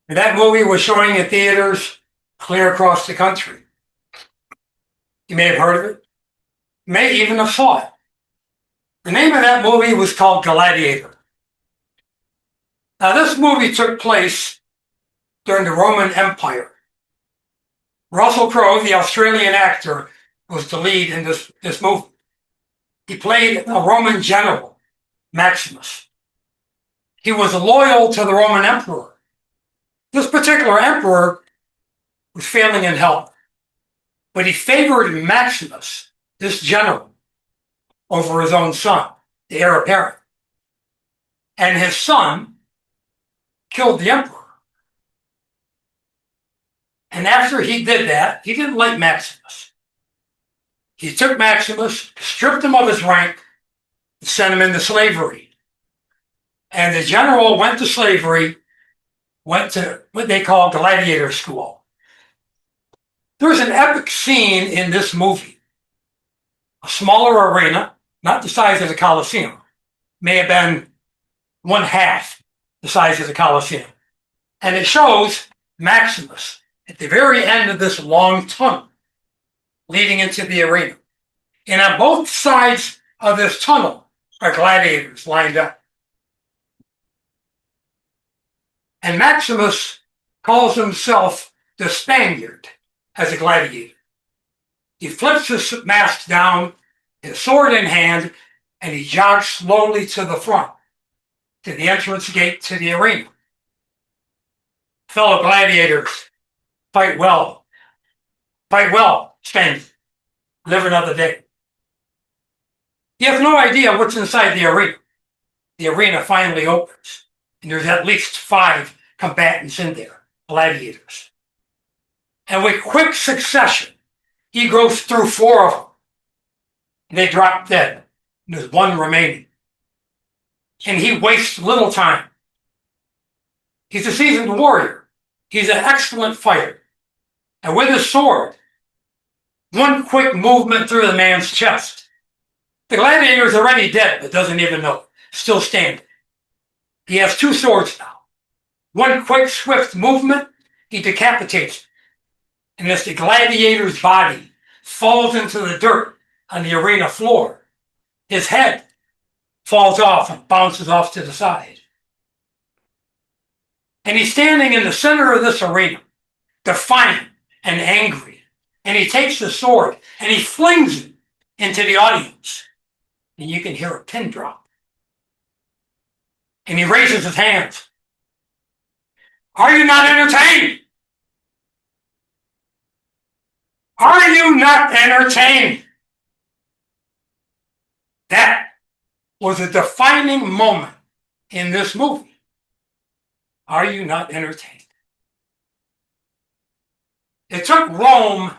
And that movie was showing in theaters clear across the country. You may have heard of it, may even have saw it. The name of that movie was called Gladiator. Now, this movie took place during the Roman Empire. Russell Crowe, the Australian actor, was the lead in this movie. He played a Roman general, Maximus. He was loyal to the Roman emperor. This particular emperor was failing in health, but he favored Maximus, this general, over his own son, the heir apparent. And his son killed the emperor. And after he did that, he didn't like Maximus. He took Maximus, stripped him of his rank, and sent him into slavery. And the general went to slavery, went to what they call gladiator school. There's an epic scene in this movie. A smaller arena, not the size of the Colosseum, may have been one half the size of the Colosseum. And it shows Maximus at the very end of this long tunnel leading into the arena. And on both sides of this tunnel are gladiators lined up. And Maximus calls himself the Spaniard as a gladiator. He flips his mask down, his sword in hand, and he jogs slowly to the front, to the entrance gate to the arena. Fellow gladiators, fight well. Fight well, Spaniard. Live another day. He has no idea what's inside the arena. The arena finally opens, and there's at least 5 combatants in there, gladiators. And with quick succession, he goes through 4 of them. And they drop dead. And there's 1 remaining. And he wastes little time. He's a seasoned warrior. He's an excellent fighter. And with his sword, 1 quick movement through the man's chest. The gladiator is already dead, but doesn't even know it. Still standing. He has 2 swords now. 1 quick, swift movement, he decapitates him. And as the gladiator's body falls into the dirt on the arena floor, his head falls off and bounces off to the side. And he's standing in the center of this arena, defiant and angry. And he takes the sword and he flings it into the audience. And you can hear a pin drop. And he raises his hands. Are you not entertained? Are you not entertained? That was a defining moment in this movie. Are you not entertained? It took Rome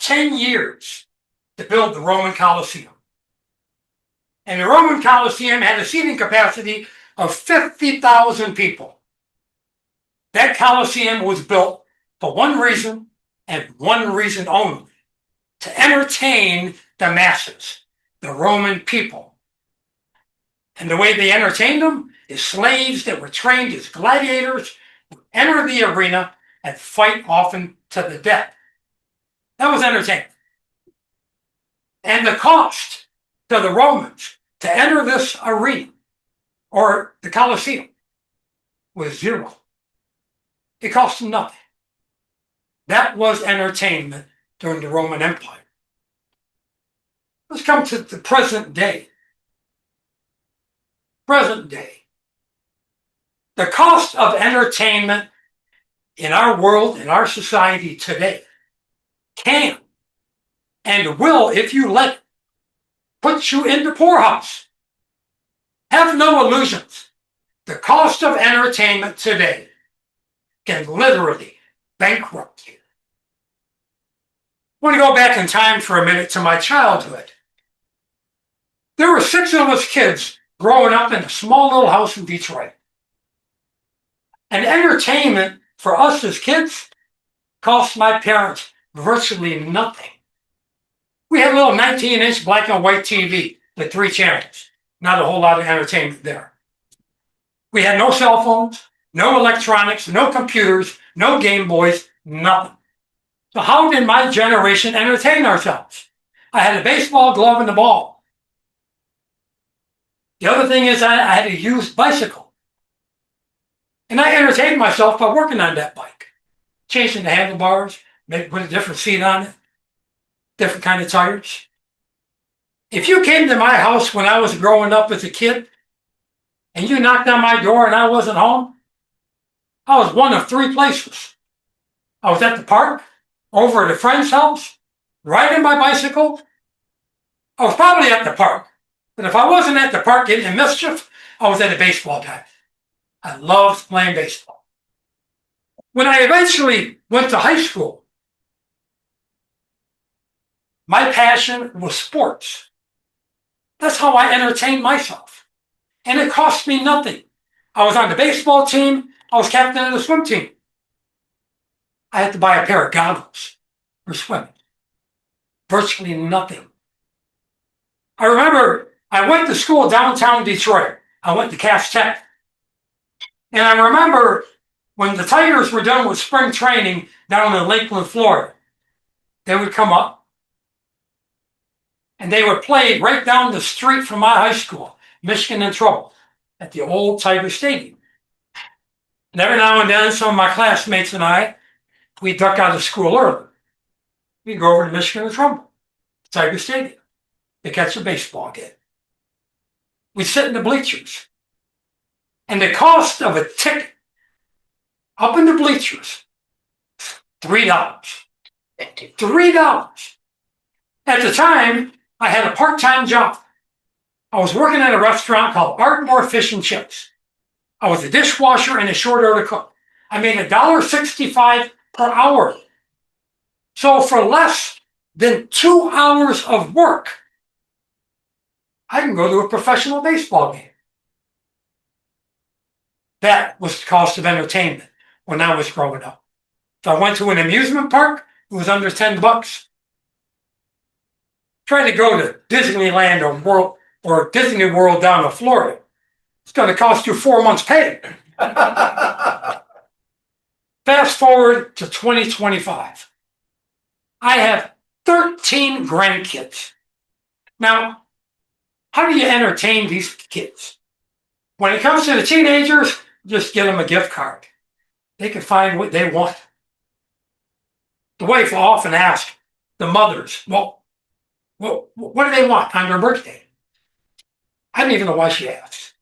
10 years to build the Roman Colosseum. And the Roman Colosseum had a seating capacity of 50,000 people. That Colosseum was built for one reason and one reason only: to entertain the masses, the Roman people. And the way they entertained them is slaves that were trained as gladiators would enter the arena and fight often to the death. That was entertainment. And the cost to the Romans to enter this arena, or the Colosseum, was 0. It cost them nothing. That was entertainment during the Roman Empire. Let's come to the present day. Present day. The cost of entertainment in our world, in our society today, can and will, if you let it, put you in the poorhouse. Have no illusions. The cost of entertainment today can literally bankrupt you. I want to go back in time for a minute to my childhood. There were 6 of us kids growing up in a small little house in Detroit. And entertainment for us as kids cost my parents virtually nothing. We had a little 19-inch black and white TV with 3 channels. Not a whole lot of entertainment there. We had no cell phones, no electronics, no computers, no Game Boys, nothing. So how did my generation entertain ourselves? I had a baseball glove and a ball. The other thing is I had a used bicycle. And I entertained myself by working on that bike. Changing the handlebars, put a different seat on it, different kind of tires. If you came to my house when I was growing up as a kid, and you knocked on my door and I wasn't home, I was one of three places. I was at the park, over at a friend's house, riding my bicycle. I was probably at the park. But if I wasn't at the park getting in mischief, I was at a baseball game. I loved playing baseball. When I eventually went to high school, my passion was sports. That's how I entertained myself. And it cost me nothing. I was on the baseball team. I was captain of the swim team. I had to buy a pair of goggles for swimming. Virtually nothing. I remember I went to school downtown Detroit. I went to Cass Tech. And I remember when the Tigers were done with spring training down in Lakeland, Florida, they would come up and they would play right down the street from my high school, Michigan in Trouble, at the old Tiger Stadium. And every now and then, some of my classmates and I, we'd duck out of school early. We'd go over to Michigan in Trouble, Tiger Stadium, to catch a baseball game. We'd sit in the bleachers. And the cost of a ticket up in the bleachers, $3. $3. At the time, I had a part-time job. I was working at a restaurant called Ardmore Fish and Chips. I was a dishwasher and a short order cook. I made $1.65 per hour. So for less than 2 hours of work, I can go to a professional baseball game. That was the cost of entertainment when I was growing up. If I went to an amusement park, it was under $10. Try to go to Disneyland or Disney World down in Florida. It's going to cost you 4 months' pay. Fast forward to 2025. I have 13 grandkids. Now, how do you entertain these kids? When it comes to the teenagers, just get them a gift card. They can find what they want. The wife will often ask the mothers, well, what do they want on their birthday? I don't even know why she asks.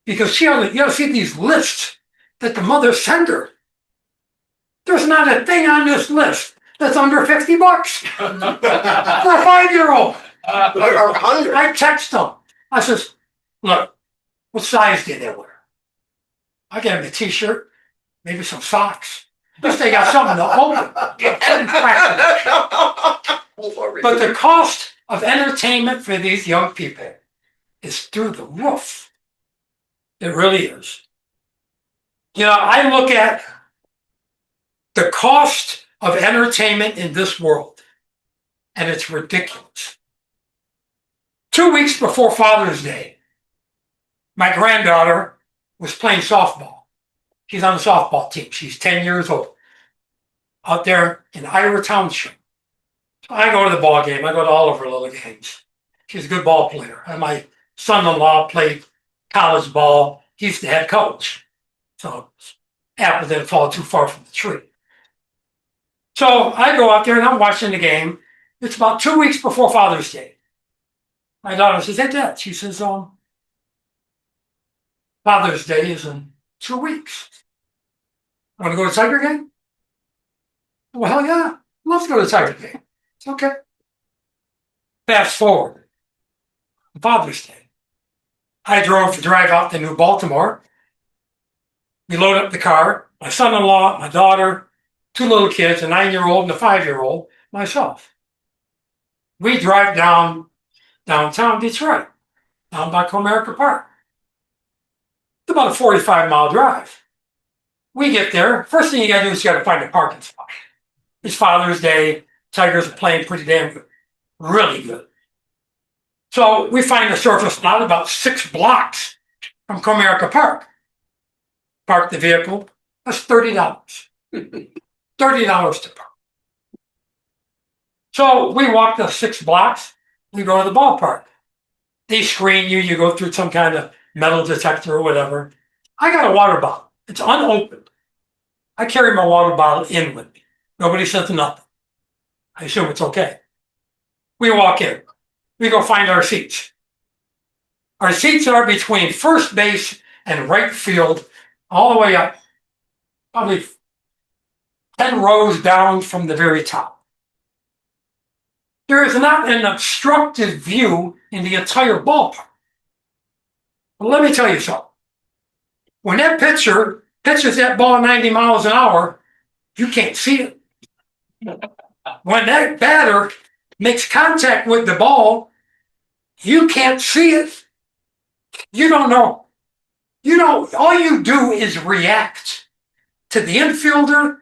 Because you ought to see these lists that the mothers send her. There's not a thing on this list that's under $50 for a 5-year-old. I text them. I says, look, what size do they wear? I get them a t-shirt, maybe some socks. At least they got something to open. But the cost of entertainment for these young people is through the roof. It really is. You know, I look at the cost of entertainment in this world, and it's ridiculous. 2 weeks before Father's Day, my granddaughter was playing softball. She's on the softball team. She's 10 years old. Out there in Ira Township. So I go to the ball game. I go to all of her little games. She's a good ball player. And my son-in-law played college ball. He's the head coach. So apple didn't fall too far from the tree. So I go out there and I'm watching the game. It's about 2 weeks before Father's Day. My daughter says, hey, Dad. She says, Father's Day is in 2 weeks. Want to go to Tiger game? Well, hell yeah. Let's go to Tiger game. It's okay. Fast forward. Father's Day. I drove to drive out to New Baltimore. We load up the car. My son-in-law, my daughter, 2 little kids, a 9-year-old and a 5-year-old, myself. We drive downtown Detroit, down by Comerica Park. It's about a 45-mile drive. We get there. First thing you got to do is you got to find a parking spot. It's Father's Day. Tigers are playing pretty damn good. Really good. So we find a surface lot about 6 blocks from Comerica Park. park the vehicle. That's $30. $30 to park. So we walk the 6 blocks. We go to the ballpark. They screen you. You go through some kind of metal detector or whatever. I got a water bottle. It's unopened. I carry my water bottle in with me. Nobody says nothing. I assume it's okay. We walk in. We go find our seats. Our seats are between first base and right field, all the way up, probably 10 rows down from the very top. There is not an obstructed view in the entire ballpark. Well, let me tell you something. When that pitcher pitches that ball 90 miles an hour, you can't see it. When that batter makes contact with the ball, you can't see it. You don't know. All you do is react to the infielder.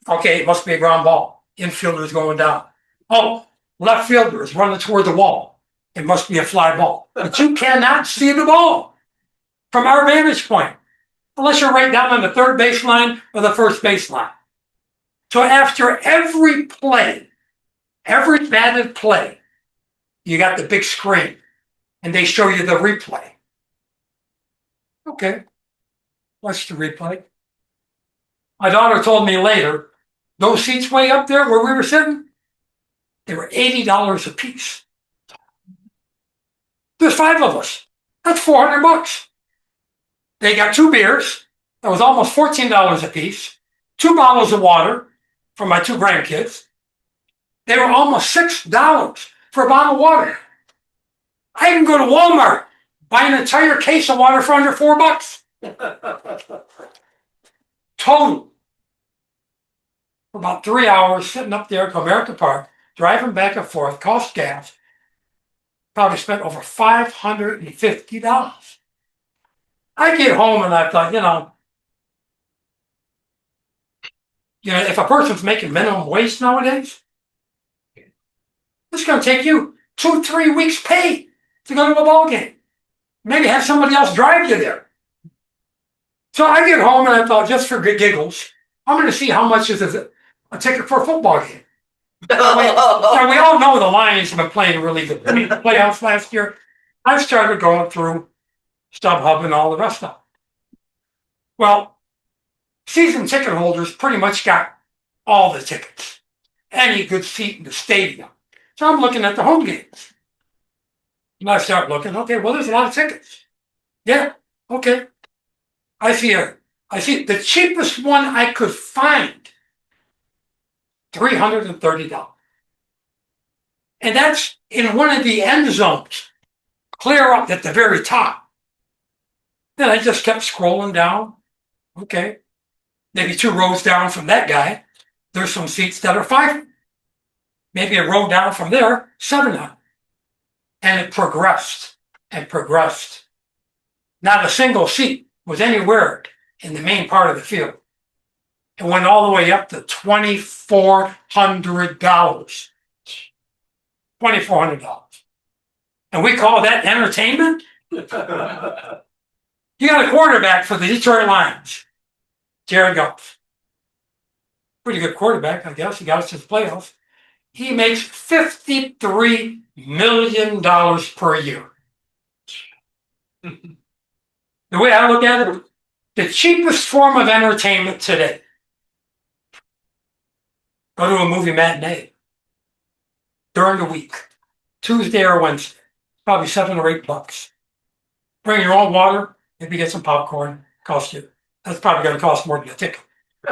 Okay, it must be a ground ball. Infielder is going down. Oh, left fielder is running toward the wall. It must be a fly ball. But you cannot see the ball from our vantage point, unless you're right down on the third baseline or the first baseline. So after every play, every batted play, you got the big screen, and they show you the replay. Okay, watch the replay. My daughter told me later, those seats way up there where we were sitting, they were $80 a piece. There's 5 of us. That's $400. They got 2 beers. That was almost $14 a piece. 2 bottles of water for my 2 grandkids. They were almost $6 for a bottle of water. I can go to Walmart, buy an entire case of water for under $4. Total. For about 3 hours, sitting up there at Comerica Park, driving back and forth, cost gas. Probably spent over $550. I get home and I thought, if a person's making minimum wage nowadays, it's going to take you 2-3 weeks pay to go to a ball game. Maybe have somebody else drive you there. So I get home and I thought, just for giggles, I'm going to see how much is a ticket for a football game. Now, we all know the Lions have been playing really good. I mean, the playoffs last year. I started going through StubHub and all the rest of it. Well, season ticket holders pretty much got all the tickets. Any good seat in the stadium. So I'm looking at the home games. And I start looking, okay, well, there's a lot of tickets. Yeah, okay. I see the cheapest one I could find, $330. And that's in one of the end zones, clear up at the very top. Then I just kept scrolling down. Okay. Maybe 2 rows down from that guy, there's some seats that are $500. Maybe a row down from there, $700. And it progressed and progressed. Not a single seat was anywhere in the main part of the field. It went all the way up to $2,400. $2,400. And we call that entertainment? You got a quarterback for the Detroit Lions, Jared Goff. Pretty good quarterback, I guess. He got us to the playoffs. He makes $53 million per year. The way I look at it, the cheapest form of entertainment today, go to a movie matinee during the week, Tuesday or Wednesday, probably $7 or $8. Bring your own water, maybe get some popcorn, cost you. That's probably going to cost more than a ticket.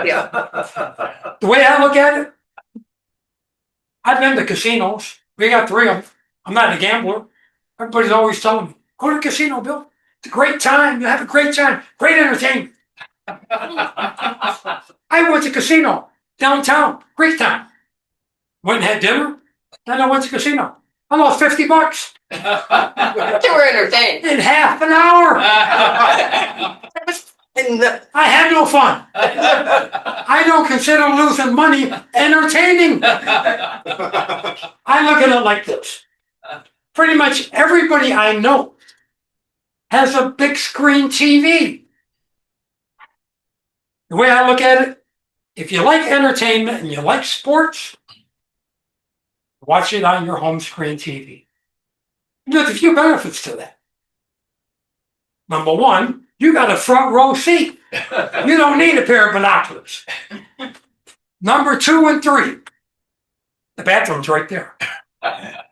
Yeah. The way I look at it, I've been to casinos. We got 3 of them. I'm not a gambler. Everybody's always telling me, go to the casino, Bill. It's a great time. You have a great time. Great entertainment. I went to casino downtown. Great time. Went and had dinner. Then I went to casino. I lost $50. You were entertained. In half an hour. I had no fun. I don't consider losing money entertaining. I look at it like this. Pretty much everybody I know has a big screen TV. The way I look at it, if you like entertainment and you like sports, watch it on your home screen TV. There's a few benefits to that. Number one, you got a front row seat. You don't need a pair of binoculars. Number 2 and 3, the bathroom's right there.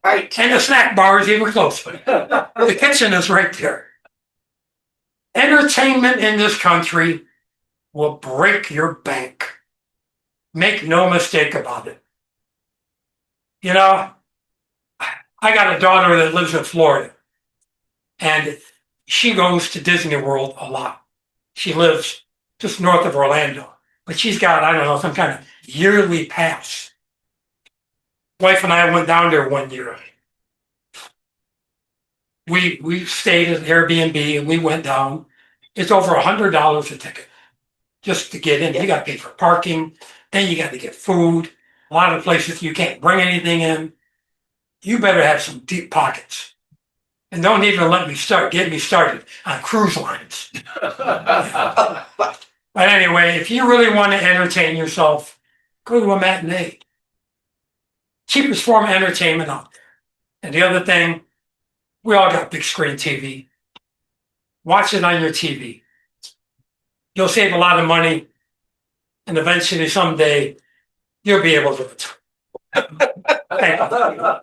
Right. And the snack bar is even closer. The kitchen is right there. Entertainment in this country will break your bank. Make no mistake about it. You know, I got a daughter that lives in Florida, and she goes to Disney World a lot. She lives just north of Orlando, but she's got, I don't know, some kind of yearly pass. Wife and I went down there one year. We stayed at Airbnb and we went down. It's over $100 a ticket just to get in. You got to pay for parking. Then you got to get food. A lot of places you can't bring anything in. You better have some deep pockets. And don't even get me started on cruise lines. But anyway, if you really want to entertain yourself, go to a matinee. Cheapest form of entertainment out there. And the other thing, we all got big screen TV. Watch it on your TV. You'll save a lot of money, and eventually someday you'll be able to retire. Thank you.